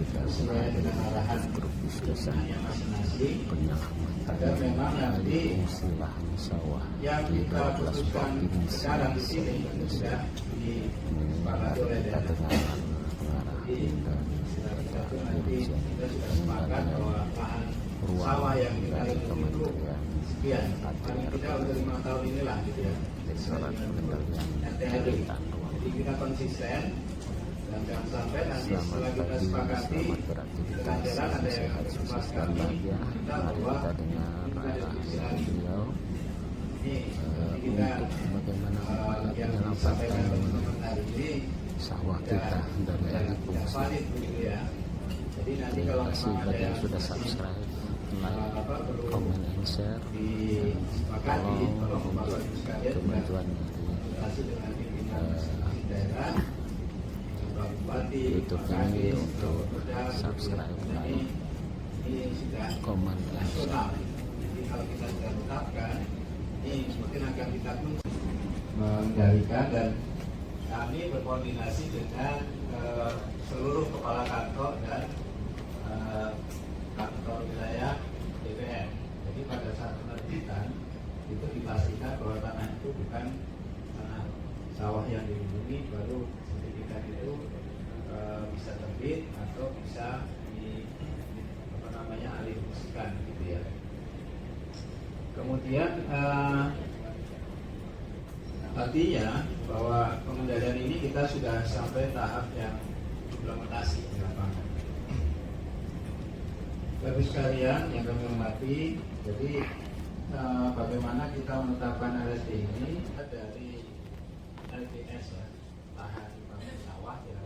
kita dengan arahan grup desa masing-masing penyelamatan agar memang nanti fungsi lahan sawah yang di kita 12 putuskan provinsi sekarang di sini itu sudah disepakati oleh daerah. pengenalan pengarah dan Nanti kita sudah sepakat bahwa lahan sawah yang kita dari itu Kementerian sekian. Paling tidak untuk 5 tahun inilah gitu ya. Direktorat Pengendalian Pemerintahan Ruang. Jadi kita konsisten dan jangan sampai nanti setelah kita sepakati selamat beraktivitas, dengan jalan ada yang sehat, harus sukses lepas dan kami bahagia. kita Mari bahwa kita dengar arahan beliau ini kita untuk bagaimana upaya yang disampaikan penyelamatan teman-teman hari ini sawah kita dari alih tidak fungsi. valid begitu ya. Jadi nanti Terima kalau kasih memang ada bagi yang yang sudah masih subscribe, like, perlu comment, and share. disepakati Tolong Bapak untuk Ibu sekalian kemajuan dari komunikasi dengan pimpinan masing-masing daerah, Bapak Bupati, YouTube Pak ini Kadis, untuk Bapak Perda, subscribe, ini sudah comment, and share. nasional. Jadi kalau kita sudah tetapkan, ini mungkin akan kita pun mengendalikan dan kami berkoordinasi dengan seluruh kepala kantor dan kantor wilayah DPR. Jadi pada saat penerbitan itu dipastikan bahwa tanah itu bukan tanah sawah yang dilindungi, baru sertifikat itu bisa terbit atau bisa alih fungsikan gitu ya. Kemudian artinya bahwa pengendalian ini kita sudah sampai tahap yang implementasi di lapangan. Bapak sekalian yang kami hormati, jadi bagaimana kita menetapkan LSD ini dari LPS ya, lahan bangun sawah ya,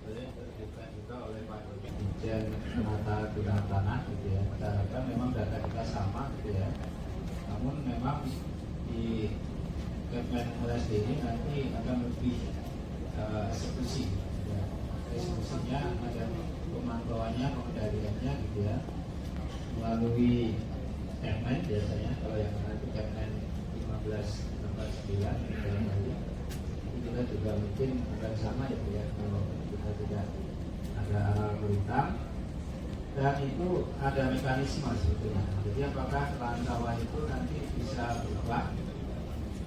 boleh terbuka juga oleh Pak Dirjen Penata Guna Tanah gitu ya. Kita harapkan memang data kita sama gitu ya. Namun memang di Kepmen LSD ini nanti akan lebih eksekusi ya. Eksekusinya ada pemantauannya, pengendaliannya gitu ya, melalui Kepmen biasanya. Kalau yang nanti Kepmen 1569 dalam hal ini kita juga mungkin akan sama ya, kalau kita tidak ada algoritma dan itu ada mekanisme sebetulnya. Jadi apakah lahan sawah itu nanti bisa berubah?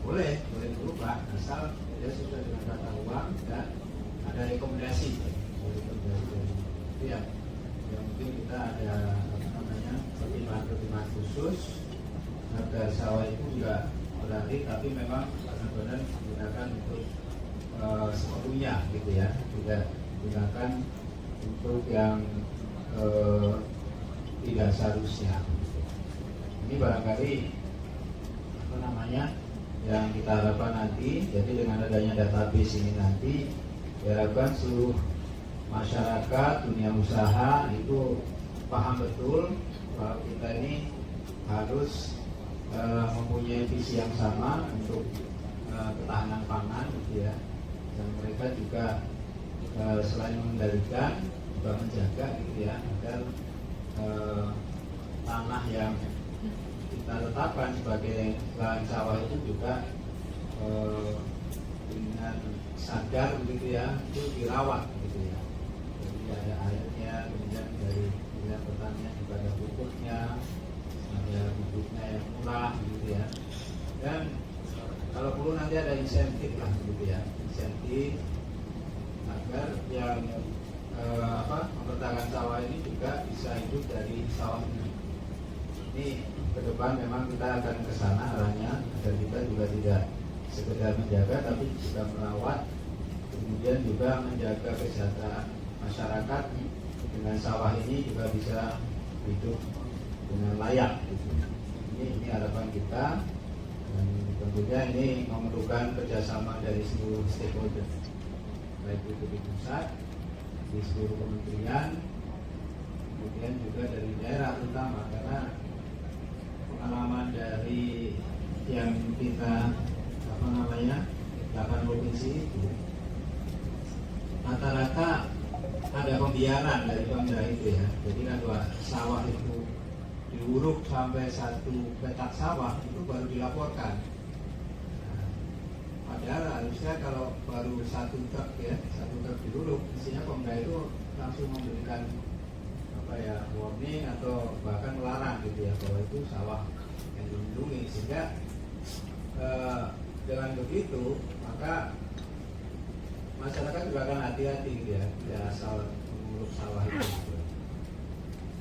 Boleh berubah asal dia sudah dengan tata ruang dan ada rekomendasi. Itu yang mungkin kita ada pertimbangan khusus agar sawah itu juga berarti, tapi memang benar-benar digunakan untuk sepenuhnya gitu ya, tidak digunakan untuk yang tidak seharusnya. Ini barangkali yang kita harapkan nanti. Jadi dengan adanya database ini nanti diharapkan seluruh masyarakat, dunia usaha itu paham betul bahwa kita ini harus mempunyai visi yang sama untuk ketahanan pangan gitu ya. Dan mereka juga selain mengendalikan juga menjaga gitu ya, agar tanah yang kita tetapkan sebagai lahan sawah itu juga dengan sadar begitu ya, itu dirawat gitu ya. Jadi ada airnya, kemudian dari pilihan pertanian juga ada pupuknya, ada pupuknya yang murah gitu ya. Dan kalau perlu nanti ada insentif lah gitu ya, insentif agar yang mempertahankan sawah ini juga bisa hidup dari sawah ini. Ini ke depan memang kita akan ke sana arahnya, agar kita juga tidak sekedar menjaga tapi juga merawat, kemudian juga menjaga kesehatan masyarakat dengan sawah ini juga bisa hidup dengan layak gitu. Ini harapan kita, dan tentunya ini memerlukan kerjasama dari seluruh stakeholder, baik itu di pusat, di seluruh kementerian, kemudian juga dari daerah terutama, karena pengalaman dari yang kita 8 provinsi itu rata-rata ada pembiaran dari Pemda itu ya. Jadi kalau sawah itu diuruk sampai 1 petak sawah itu baru dilaporkan. Padahal harusnya kalau baru 1 truk ya, 1 truk diuruk, mestinya Pemda itu langsung memberikan warning atau bahkan melarang gitu ya bahwa itu sawah yang dilindungi, sehingga dengan begitu maka masyarakat juga akan hati-hati gitu ya, tidak asal mengurus sawah itu gitu.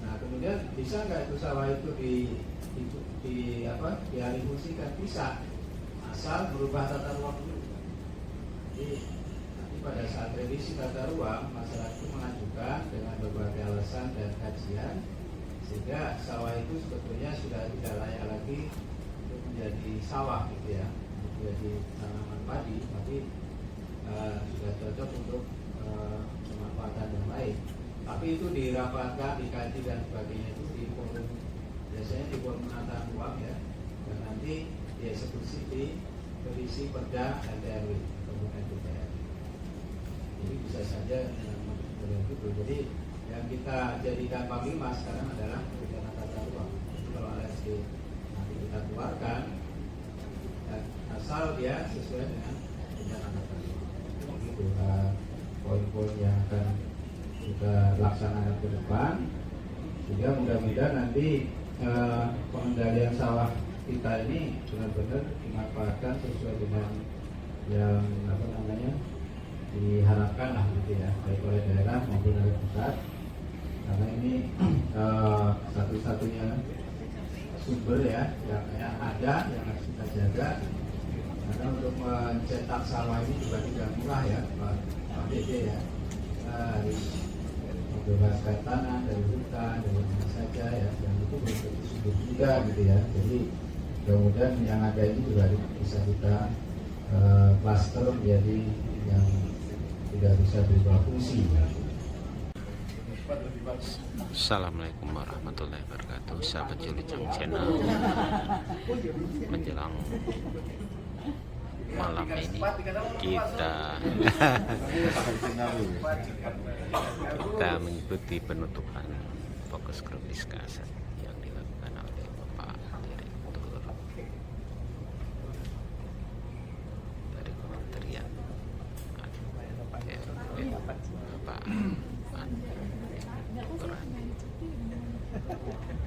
Nah kemudian bisa nggak itu sawah itu dialihfungsikan? Bisa, asal berubah tata ruang dulu. Jadi nanti pada saat revisi tata ruang, masyarakat itu mengajukan dengan berbagai alasan dan kajian, sehingga sawah itu sebetulnya sudah tidak layak lagi untuk menjadi sawah gitu ya, menjadi tanaman padi, tapi sudah cocok untuk pemanfaatan yang lain. Tapi itu dirapatkan, dikaji dan sebagainya itu di forum, biasanya di forum penataan ruang ya, dan nanti dieksekusi di revisi Perda RT/RW kemudian DPR. Jadi bisa saja begitu. Jadi yang kita jadikan panglima sekarang adalah rencana tata ruang. Kalau RSD nanti kita keluarkan, dan asal dia sesuai dengan rencana tata ruang. Begitu poin-poin yang akan kita laksanakan ke depan, sehingga mudah-mudahan nanti pengendalian sawah kita ini benar-benar dimanfaatkan sesuai dengan yang diharapkan lah gitu ya, baik oleh daerah maupun oleh pusat, karena ini satu-satunya sumber ya yang ada, yang harus kita jaga, karena untuk mencetak sawah ini juga tidak murah ya Pak Dede ya. Kita harus membebaskan tanah dari hutan, dari mana saja ya, yang itu belum tentu subur juga gitu ya. Jadi mudah-mudahan yang ada ini juga bisa kita cluster menjadi yang tidak bisa berubah fungsi. Assalamualaikum warahmatullahi wabarakatuh, sahabat Julijang Channel. Menjelang malam ini kita mengikuti penutupan fokus grup diskusi yang dilakukan oleh Bapak Direktur dari Kementerian Bapak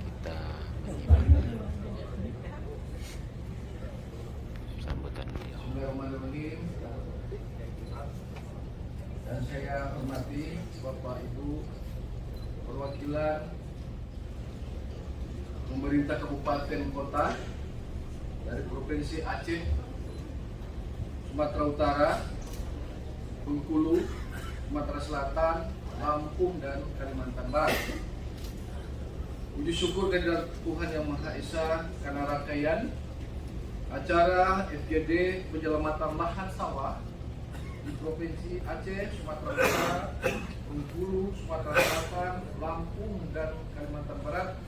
kita menyimak sambutan beliau. Bismillahirrahmanirrahim. Dan saya hormati Bapak Ibu perwakilan pemerintah kabupaten kota dari Provinsi Aceh, Sumatera Utara, Bengkulu, Sumatera Selatan, Lampung, dan Kalimantan Barat. Puji syukur kehadirat Tuhan Yang Maha Esa karena rangkaian acara FGD penyelamatan lahan sawah di Provinsi Aceh, Sumatera Utara, Bengkulu, Sumatera Selatan, Lampung, dan Kalimantan Barat,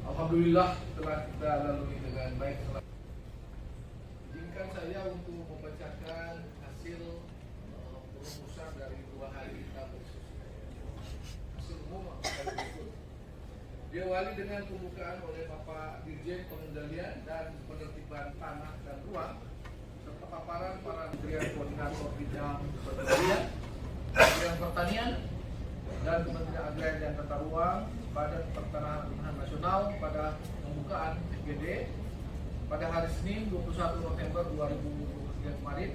alhamdulillah telah kita lalui dengan baik. Izinkan saya untuk membacakan hasil perumusan dari 2 hari kita hasil umum dari berikut. Diawali dengan pembukaan oleh Bapak Dirjen Pengendalian dan Penertiban Tanah dan Ruang serta paparan para Kementerian Koordinator Bidang Pertanian, Kementerian Pertanian, dan Kementerian Agraria dan Tata Ruang, Badan Pertanahan Nasional pada pembukaan FGD pada hari Senin 21 November 2023 kemarin.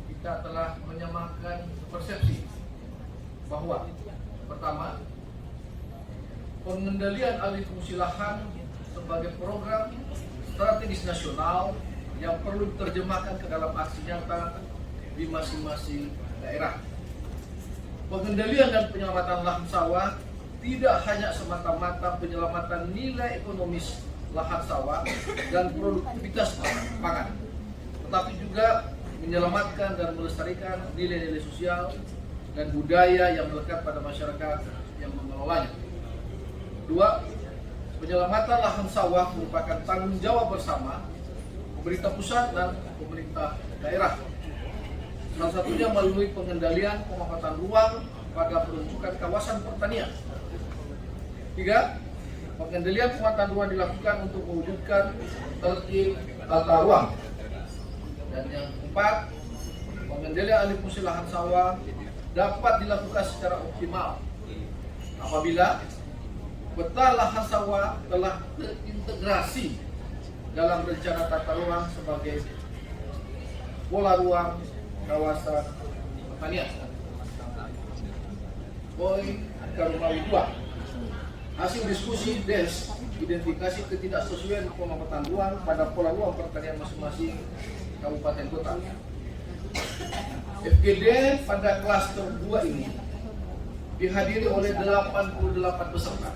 Kita telah menyamakan persepsi bahwa pertama, pengendalian alih fungsi lahan sebagai program strategis nasional yang perlu diterjemahkan ke dalam aksi nyata di masing-masing daerah. Pengendalian dan penyelamatan lahan sawah tidak hanya semata-mata penyelamatan nilai ekonomis lahan sawah dan produktivitas pangan, tetapi juga menyelamatkan dan melestarikan nilai-nilai sosial dan budaya yang melekat pada masyarakat yang mengelolanya. 2. Penyelamatan lahan sawah merupakan tanggung jawab bersama pemerintah pusat dan pemerintah daerah. Salah satunya melalui pengendalian pemanfaatan ruang pada peruntukan kawasan pertanian. 3. Pengendalian pemanfaatan ruang dilakukan untuk mewujudkan tertib tata ruang. Dan yang 4, pengendalian alih fungsi lahan sawah dapat dilakukan secara optimal apabila peta lahan sawah telah terintegrasi dalam rencana tata ruang sebagai pola ruang kawasan pertanian. Poin Karumawi 2. Hasil diskusi DES identifikasi ketidaksesuaian pemanfaatan ruang pada pola ruang pertanian masing-masing kabupaten kota. FGD pada klaster 2 ini dihadiri oleh 88 peserta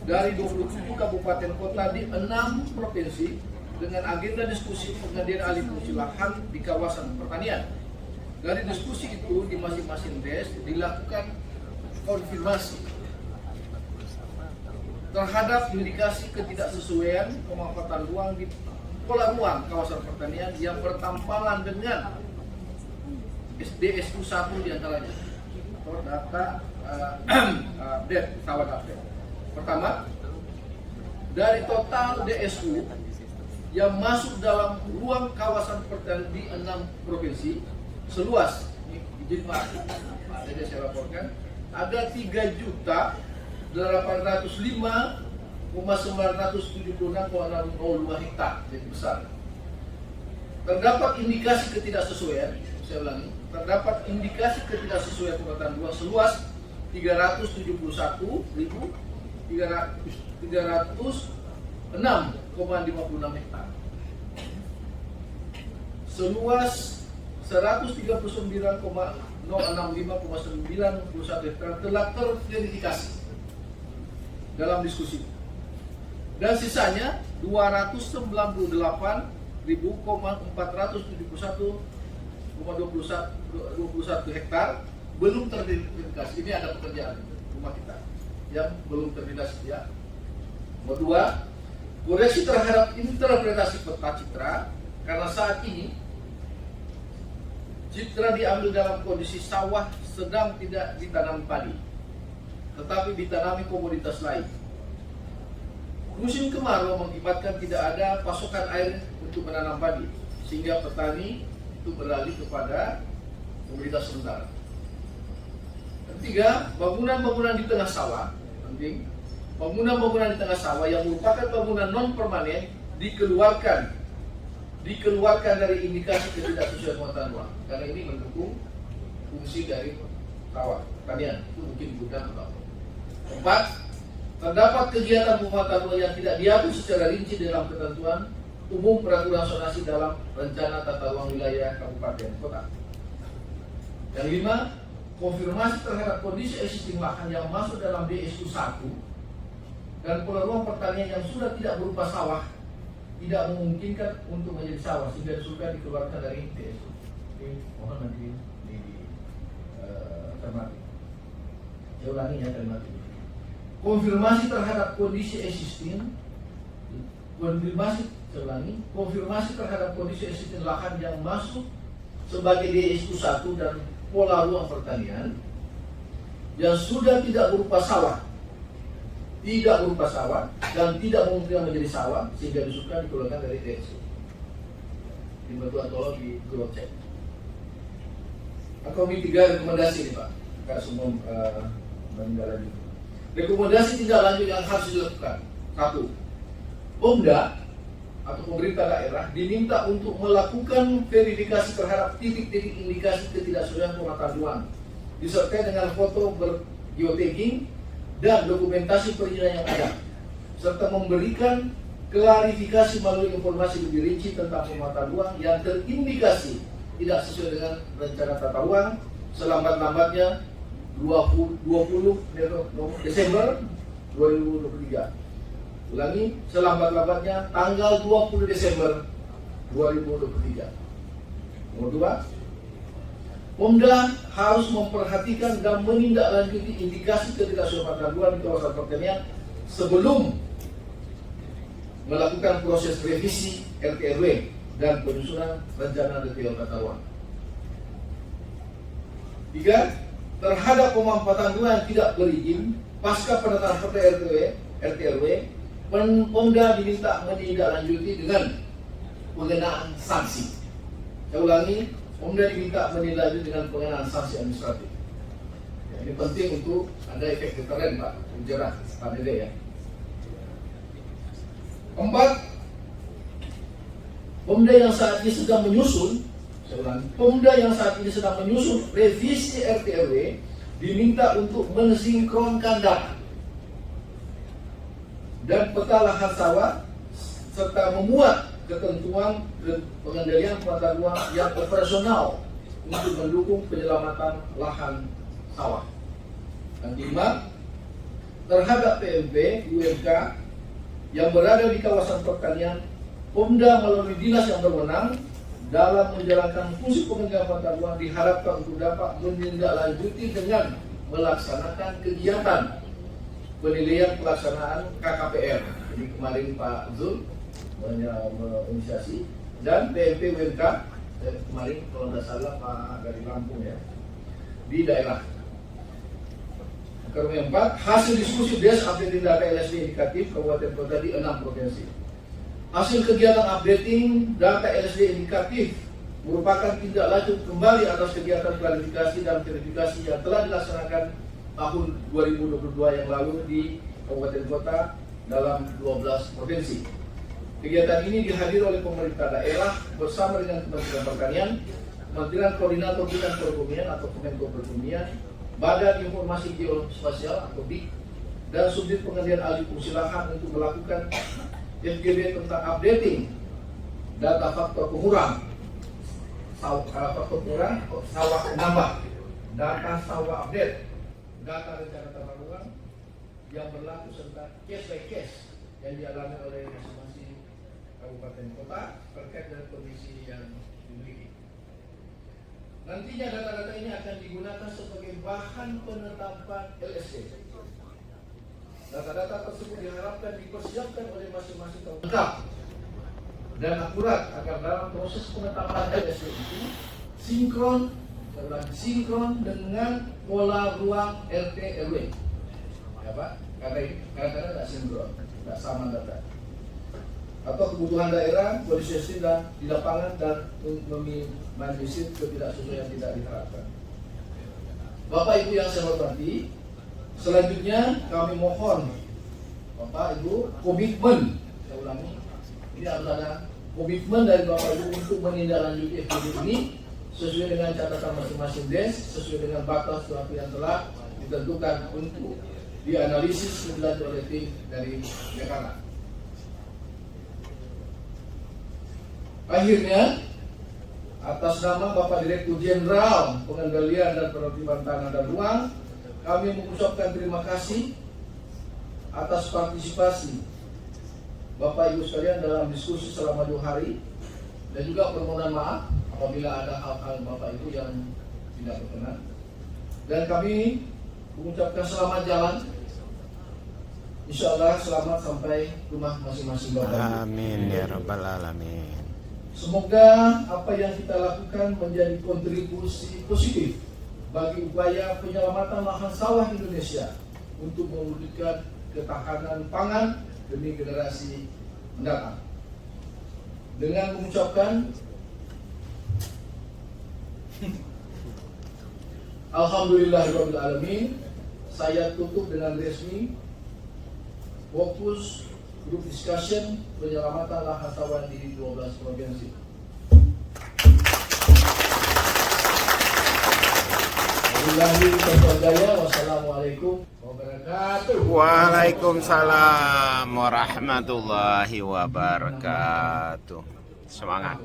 dari 27 kabupaten kota di 6 provinsi dengan agenda diskusi pengadaan alih fungsi lahan di kawasan pertanian. Dari diskusi itu di masing-masing DES dilakukan konfirmasi terhadap indikasi ketidaksesuaian pemanfaatan ruang di pola ruang kawasan pertanian yang bertampalan dengan DSU 1 diantaranya atau data sawah update. Pertama, dari total DSU yang masuk dalam ruang kawasan pertanian di 6 provinsi seluas, izin Pak, jadi saya laporkan, ada 3.805.976,602 hektar, jadi besar. Terdapat indikasi ketidaksesuaian, saya ulangi, terdapat indikasi ketidaksesuaian pemanfaatan ruang seluas 371.306,56 hektar. Seluas 139,065,91 hektar telah terverifikasi dalam diskusi. Dan sisanya 298.471,21 hektar belum terverifikasi. Ini ada pekerjaan rumah kita yang belum terverifikasi ya. Nomor 2, koreksi terhadap interpretasi peta citra karena saat ini citra diambil dalam kondisi sawah sedang tidak ditanam padi, tetapi ditanami komoditas lain. Musim kemarau mengakibatkan tidak ada pasokan air untuk menanam padi, sehingga petani itu beralih kepada komoditas sementara. Ketiga, bangunan-bangunan di tengah sawah, penting. Bangunan-bangunan di tengah sawah yang merupakan bangunan non permanen dikeluarkan dari indikasi ketidaksesuaian pemanfaatan ruang karena ini mendukung fungsi dari sawah pertanian, itu mungkin digunakan untuk. 4, terdapat kegiatan pemanfaatan ruang yang tidak diatur secara rinci dalam ketentuan umum peraturan zonasi dalam rencana tata ruang wilayah kabupaten kota. Yang 5, konfirmasi terhadap kondisi existing lahan yang masuk dalam DSU 1 dan pola ruang pertanian yang sudah tidak berupa sawah tidak memungkinkan untuk menjadi sawah sehingga sudah dikeluarkan dari DSU. Ini mohon nanti cermati. Saya ulangi ya, cermati. Konfirmasi terhadap kondisi existing, konfirmasi terhadap kondisi existing lahan yang masuk sebagai DSU 1 dan pola ruang pertanian yang sudah tidak berupa sawah dan tidak memungkinkan menjadi sawah sehingga disukai dikeluarkan dari DSU. Dibantu tolong di cross check. Komisi 3 rekomendasi nih Pak, Kak semua menindaklanjuti. Rekomendasi tindak lanjut yang harus dilakukan. 1. Pemda atau pemerintah daerah diminta untuk melakukan verifikasi terhadap titik-titik indikasi ketidaksesuaian pemanfaatan ruang disertai dengan foto bergeotagging dan dokumentasi perizinan yang ada, serta memberikan klarifikasi melalui informasi lebih rinci tentang pemanfaatan ruang yang terindikasi tidak sesuai dengan rencana tata ruang selambat-lambatnya 20 Desember 2023. Ulangi, selambat-lambatnya tanggal 20 Desember 2023. Nomor 2, Pemda harus memperhatikan dan menindaklanjuti indikasi ketidaksesuaian ruang di kawasan pertanian sebelum melakukan proses revisi RT/RW dan penyusunan rencana detail tata ruang. 3, terhadap pemanfaatan ruang yang tidak berizin pasca penetapan peta RT/RW, Pemda diminta menindaklanjuti dengan pengenaan sanksi. Saya ulangi, Pemda diminta menindaklanjuti dengan pengenaan sanksi administratif. Ya. Ini penting untuk ada efek deteren Pak, menjerah Pak Dede ya. Keempat, Pemda yang saat ini sedang menyusun, saya ulangi, Pemda yang saat ini sedang menyusun revisi RT/RW diminta untuk mensinkronkan data dan peta lahan sawah serta memuat ketentuan pengendalian tata ruang yang operasional untuk mendukung penyelamatan lahan sawah. Dan kelima, terhadap PMP UMK yang berada di kawasan pertanian, Pemda melalui dinas yang berwenang dalam menjalankan fungsi pengendalian tata ruang diharapkan untuk dapat menindaklanjuti dengan melaksanakan kegiatan penilaian pelaksanaan KKPR. Jadi kemarin Pak Zul menginisiasi dan PMP UMK kemarin kalau tidak salah Pak dari Lampung ya di daerah. Keempat, hasil diskusi Des updating data LSD indikatif kabupaten kota di 6 provinsi. Hasil kegiatan updating data LSD indikatif merupakan tindak lanjut kembali atas kegiatan klarifikasi dan verifikasi yang telah dilaksanakan tahun 2022 yang lalu di kabupaten kota dalam 12 provinsi. Kegiatan ini dihadiri oleh pemerintah daerah bersama dengan Kementerian Pertanian, Kementerian Koordinator Bidang Perekonomian atau Kemenko Perekonomian, Badan Informasi Geospasial atau BIG, dan Subdit Pengendalian Alih Fungsi Lahan untuk melakukan FGD tentang updating data faktor pengurang, sawah penambah, data sawah update, data rencana tata ruang yang berlaku serta case by case yang dialami oleh masing-masing kabupaten kota terkait dengan kondisi yang dimiliki. Nantinya data-data ini akan digunakan sebagai bahan penetapan LSD. Data-data tersebut diharapkan dipersiapkan oleh masing-masing kabupaten dan akurat agar dalam proses penetapan LSD itu sinkron dengan pola ruang RT/RW. Ya Pak, karena kadang-kadang tidak sinkron, tidak sama data. Atau kebutuhan daerah, kondisi dan di lapangan dan meminimalisir ketidaksesuaian yang tidak diharapkan. Bapak Ibu yang saya hormati, selanjutnya kami mohon Bapak Ibu komitmen, saya ulangi, ini harus ada komitmen dari Bapak Ibu untuk menindaklanjuti FGD ini sesuai dengan catatan masing-masing des, sesuai dengan batas waktu yang telah ditentukan untuk dianalisis lebih lanjut oleh tim dari Jakarta. Akhirnya, atas nama Bapak Direktur Jenderal Pengendalian dan Penertiban Tanah dan Ruang, kami mengucapkan terima kasih atas partisipasi Bapak Ibu sekalian dalam diskusi selama 2 hari, dan juga permohonan maaf apabila ada hal-hal Bapak Ibu yang tidak berkenan. Dan kami mengucapkan selamat jalan, insya Allah selamat sampai rumah masing-masing Bapak Ibu. Amin ya rabbal alamin. Semoga apa yang kita lakukan menjadi kontribusi positif bagi upaya penyelamatan lahan sawah Indonesia untuk mewujudkan ketahanan pangan demi generasi mendatang. Dengan mengucapkan Alhamdulillahirabbil alamin, saya tutup dengan resmi fokus group discussion penyelamatan lahan sawah di 12 provinsi. Wassalamualaikum wabarakatuh. Waalaikumsalam warahmatullahi wabarakatuh. Semangat.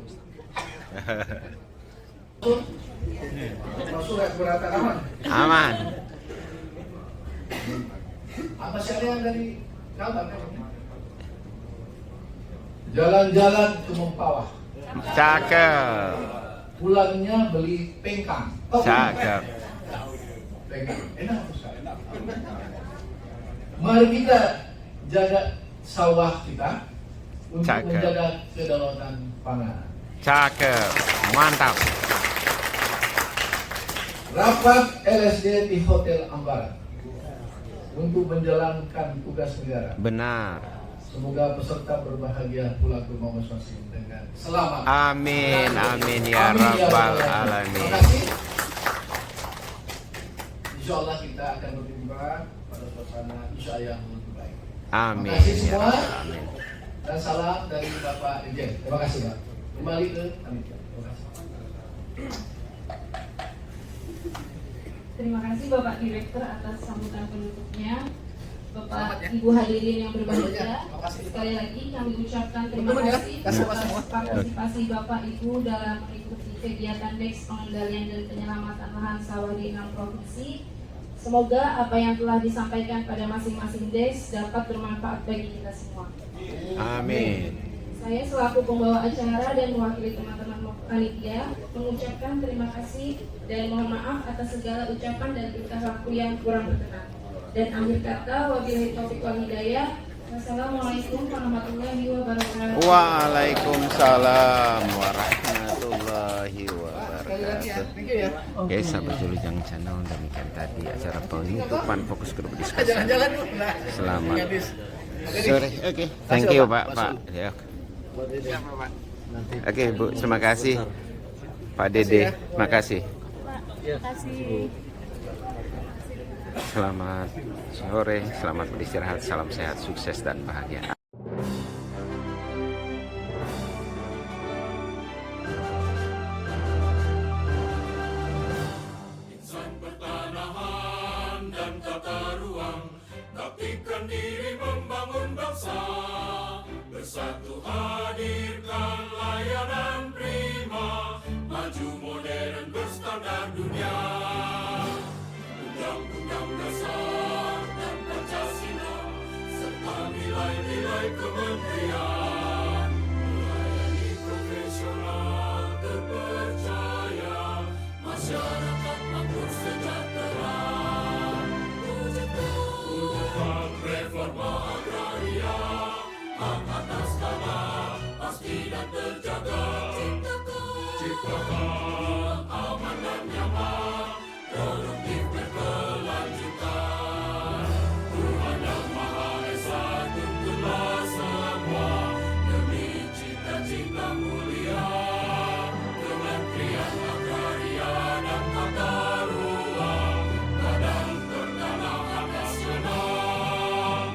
Masuk keberatan aman. Aman. Apa sih yang dari Kalbar? Jalan-jalan ke Mempawah. Cakep. Pulangnya beli pengkang. Cakep. Pengkang. Enak sekali. Mari kita jaga sawah kita untuk Cakep. menjaga kedaulatan pangan. Cakep. Mantap. Rapat LSD di Hotel Ambaran untuk menjalankan tugas negara. Benar. Semoga peserta berbahagia pulang ke rumah masing-masing dengan selamat. Amin, amin ya Amin ya rabbal Rabbal alamin. alamin. Terima kasih. insya Allah kita akan berjumpa pada suasana insya yang lebih baik. Amin. Terima kasih Ya semua. Rabbal Alamin. Dan salam dari Bapak Dirjen. Terima kasih Pak. Kembali ke panitia. Terima kasih. Terima kasih Bapak Direktur atas sambutan penutupnya. Selamat Bapak ya. Ibu hadirin yang berbahagia, Terima kasih. sekali lagi kami ucapkan terima Teman-teman ya, kasih kasih atas semua. partisipasi Bapak Ibu dalam mengikuti kegiatan DEX pengendalian dan penyelamatan lahan sawah di 6 provinsi. Semoga apa yang telah disampaikan pada masing-masing DEX dapat bermanfaat bagi kita semua. Amin. Saya selaku pembawa acara dan mewakili teman-teman panitia mengucapkan terima kasih dan mohon maaf atas segala ucapan dan tingkah laku yang kurang berkenan. Dan akhir kata, wabillahi taufiq wal hidayah. Wassalamualaikum warahmatullahi wabarakatuh. Waalaikumsalam warahmatullahi wabarakatuh. Thank you ya. Oke, sahabat Julujang Channel, demikian tadi acara penutupan fokus grup diskusi. Jalan-jalan dulu. Nah, Selamat habis. sore. Oke, thank you Pak. Ya. Siapa Pak? Oke Bu, terima kasih. Pak Dede, terima kasih. kasih. Selamat sore, selamat beristirahat, salam sehat, sukses dan bahagia. Insan pertanahan dan tata ruang, baktikan diri membangun bangsa. Bersatu hadirkan layanan prima, maju modern berstandar dunia. Undang-undang dasar dan Pancasila serta nilai-nilai kementerian, melayani profesional terpercaya, masyarakat makmur sejahtera. Wujudkan reforma agraria, hak atas tanah pasti dan terjaga. Ciptakan aman dan nyaman, produktif berkelanjutan. Tuhan Yang Maha Esa tuntunlah semua demi cita-cita mulia. Kementerian Agraria dan Tata Ruang, Badan Pertanahan Nasional.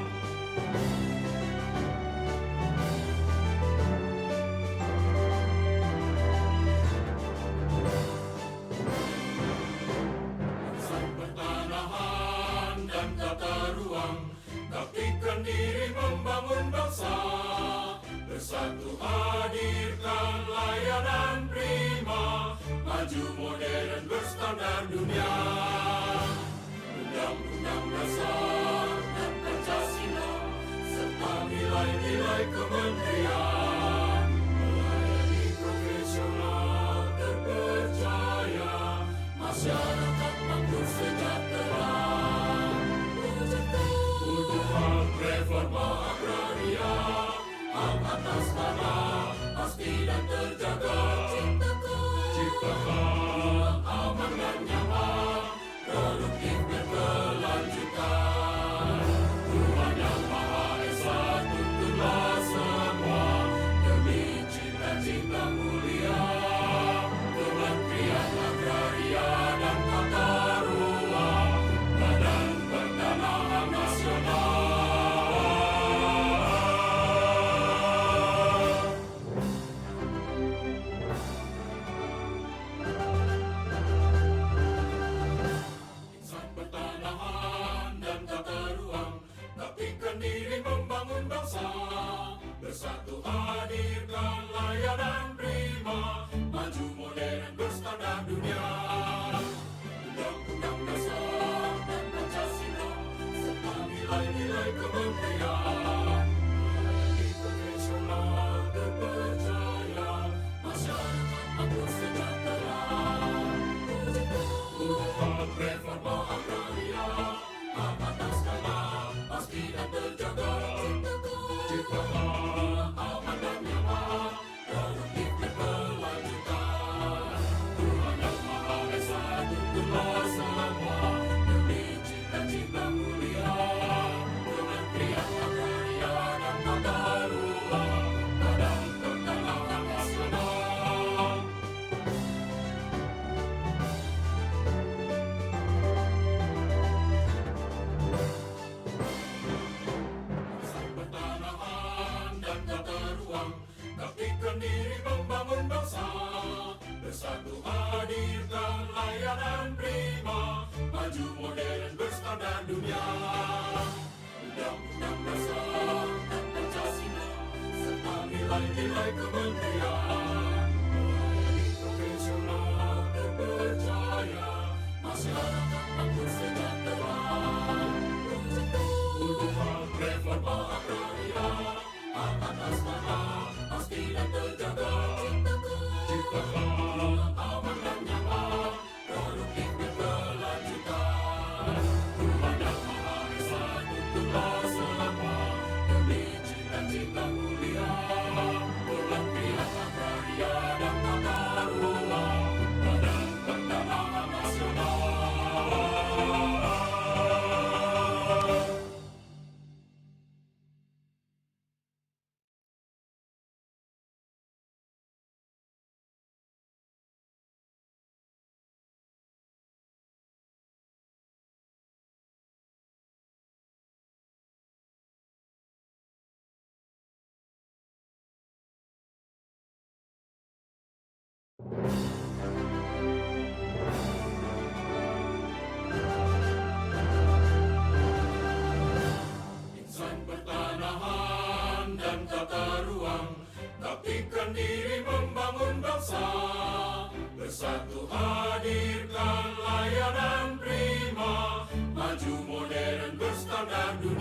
Insan pertanahan dan tata ruang, baktikan diri membangun bangsa. Bersatu hadirkan layanan prima, maju modern berstandar dunia. Undang-undang dasar dan Pancasila serta nilai-nilai kementerian, melayani profesional terpercaya, masyarakat makmur sejahtera. Wujudkan reforma agraria, hak atas tanah pasti dan terjaga. Ciptakan aman dan nyaman, produktif berkelanjutan. Tuhan Yang Maha Esa tuntunlah semua demi cita-cita mulia. Kementerian Agraria dan Tata Ruang, Badan Pertanahan Nasional. Insan pertanahan dan tata ruang, baktikan diri membangun bangsa. Bersatu hadirkan layanan prima, maju modern berstandar dunia. Undang-undang dasar dan Pancasila serta nilai-nilai kementerian, melayani profesional terpercaya, masyarakat makmur sejahtera. Wujudkan reforma agraria, hak atas tanah pasti dan terjaga. Ciptakan aman dan nyaman, produktif berkelanjutan. Tuhan Yang Maha Esa tuntunlah semua demi cita-cita mulia. Kementerian Agraria nilai-nilai kementerian, melayani profesional terpercaya, masyarakat makmur sejahtera. Perubahan reforma agraria, hak atas tanah pasti dan terjaga. Ciptakan aman dan nyaman, produktif berkelanjutan. Tuhan Yang Maha Esa tuntunlah selama demi cita-cita mulia, pengabdian agraria dan tata ruang, Badan Pendanaan Nasional. Insan pertanahan dan tata ruang, baktikan diri membangun bangsa. Bersatu hadirkan layanan prima, maju modern berstandar dunia.